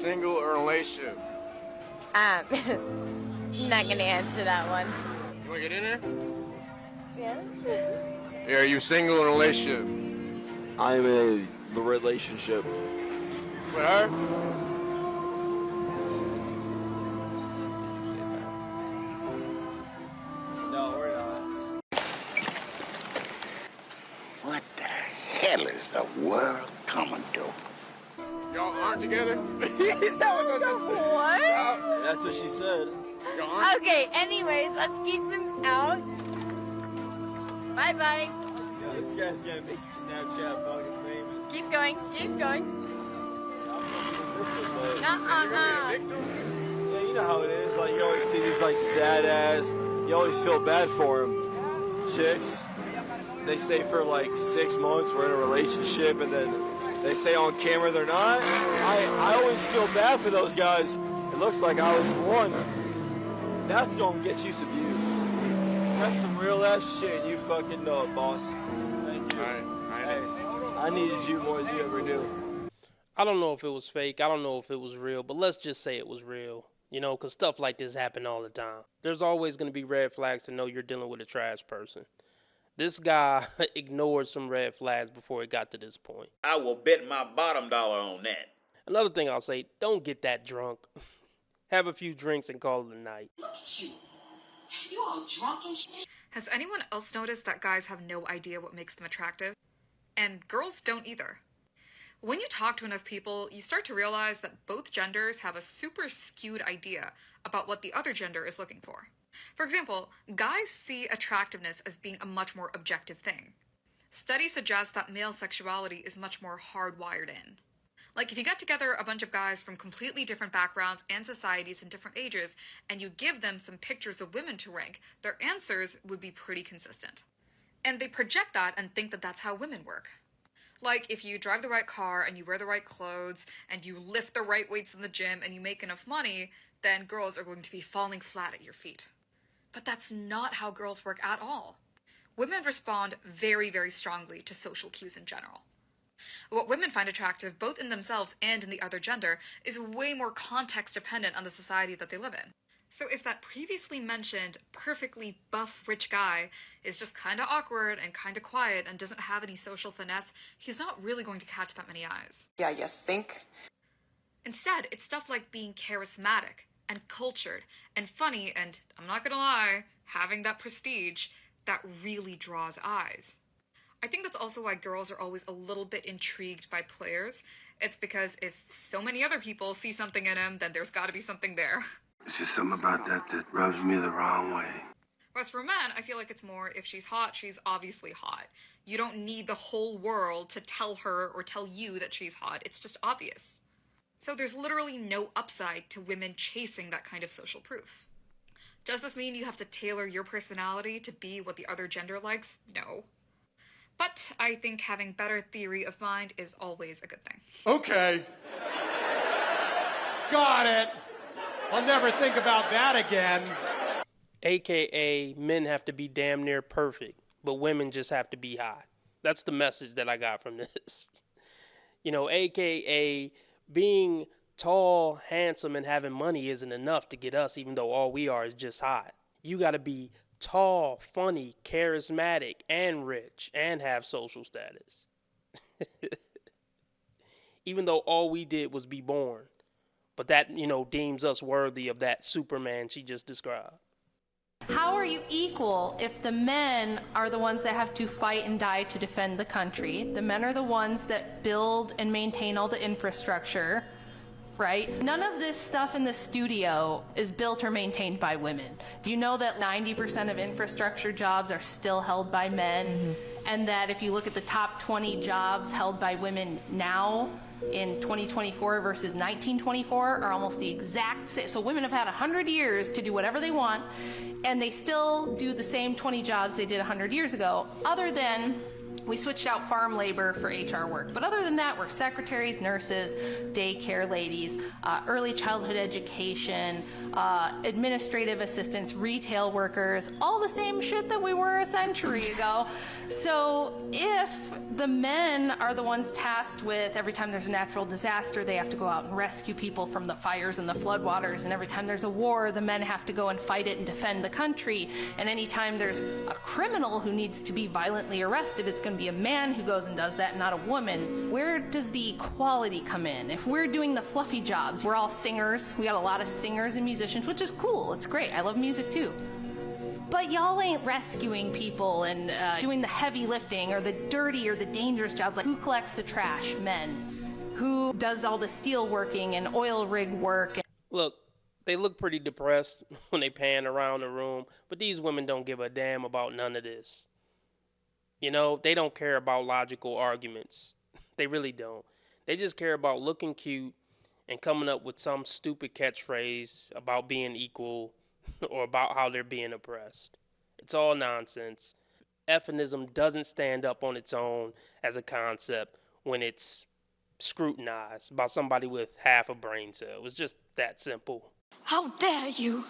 single or in a relationship? I'm not gonna answer that one. You wanna get in there? Yeah? Yeah, are you single or in a relationship? I'm in the relationship. With her? No, we're not. What the hell is the world coming to? Y'all aren't together? What? That's what she said. Y'all aren't? Okay, anyways, let's keep him out. Bye-bye. Yo, this guy's gonna make you Snapchat fucking famous. Keep going, keep going. But, Uh-uh-uh. yeah, you know how it is. Like, you always see these, like, sad ass. You always feel bad for them. Chicks, they say for, like, 6 months we're in a relationship, and then they say on camera they're not. I always feel bad for those guys. It looks like I was one. That's gonna get you some views. That's some real ass shit. You fucking know it, boss. Thank you. Hey, I needed you more than you ever knew. I don't know if it was fake. I don't know if it was real, but let's just say it was real. You know, because stuff like this happen all the time. There's always going to be red flags to know you're dealing with a trash person. This guy ignored some red flags before it got to this point. I will bet my bottom dollar on that. Another thing I'll say, don't get that drunk. Have a few drinks and call it a night. Look at you. You all drunk and shit. Has anyone else noticed that guys have no idea what makes them attractive? And girls don't either. When you talk to enough people, you start to realize that both genders have a super skewed idea about what the other gender is looking for. For example, guys see attractiveness as being a much more objective thing. Studies suggest that male sexuality is much more hardwired in. Like, if you get together a bunch of guys from completely different backgrounds and societies and different ages, and you give them some pictures of women to rank, their answers would be pretty consistent. And they project that and think that that's how women work. Like, if you drive the right car and you wear the right clothes and you lift the right weights in the gym and you make enough money, then girls are going to be falling flat at your feet. But that's not how girls work at all. Women respond very, very strongly to social cues in general. What women find attractive, both in themselves and in the other gender, is way more context-dependent on the society that they live in. So if that previously mentioned perfectly buff rich guy is just kind of awkward and kind of quiet and doesn't have any social finesse, he's not really going to catch that many eyes. Yeah, you think? Instead, it's stuff like being charismatic and cultured and funny and, I'm not gonna lie, having that prestige that really draws eyes. I think that's also why girls are always a little bit intrigued by players. It's because if so many other people see something in him, then there's gotta be something there. It's just something about that rubs me the wrong way. Whereas for men, I feel like it's more, if she's hot, she's obviously hot. You don't need the whole world to tell her or tell you that she's hot. It's just obvious. So there's literally no upside to women chasing that kind of social proof. Does this mean you have to tailor your personality to be what the other gender likes? No. But I think having better theory of mind is always a good thing. Okay. Got it. I'll never think about that again. AKA, men have to be damn near perfect, but women just have to be hot. That's the message that I got from this. You know, AKA, being tall, handsome, and having money isn't enough to get us, even though all we are is just hot. You gotta be tall, funny, charismatic, and rich, and have social status. Even though all we did was be born. But that, you know, deems us worthy of that Superman she just described. How are you equal if the men are the ones that have to fight and die to defend the country? The men are the ones that build and maintain all the infrastructure, right? None of this stuff in the studio is built or maintained by women. Do you know that 90% of infrastructure jobs are still held by men? Mm-hmm. And that if you look at the top 20 jobs held by women now, in 2024 versus 1924 are almost the exact same. So women have had 100 years to do whatever they want, and they still do the same 20 jobs they did 100 years ago, other than We switched out farm labor for HR work. But other than that, we're secretaries, nurses, daycare ladies, early childhood education, administrative assistants, retail workers, all the same shit that we were a century ago. So if the men are the ones tasked with every time there's a natural disaster, they have to go out and rescue people from the fires and the floodwaters, and every time there's a war, the men have to go and fight it and defend the country, and anytime there's a criminal who needs to be violently arrested, it's going to be a man who goes and does that, not a woman. Where does the equality come in? If we're doing the fluffy jobs, we're all singers, we got a lot of singers and musicians, which is cool, it's great, I love music too. But y'all ain't rescuing people and doing the heavy lifting or the dirty or the dangerous jobs. Like, who collects the trash? Men. Who does all the steel working and oil rig work? Look, they look pretty depressed when they pan around the room, but these women don't give a damn about none of this. You know, they don't care about logical arguments. They really don't. They just care about looking cute and coming up with some stupid catchphrase about being equal or about how they're being oppressed. It's all nonsense. Feminism doesn't stand up on its own as a concept when it's scrutinized by somebody with half a brain cell. It's just that simple. How dare you?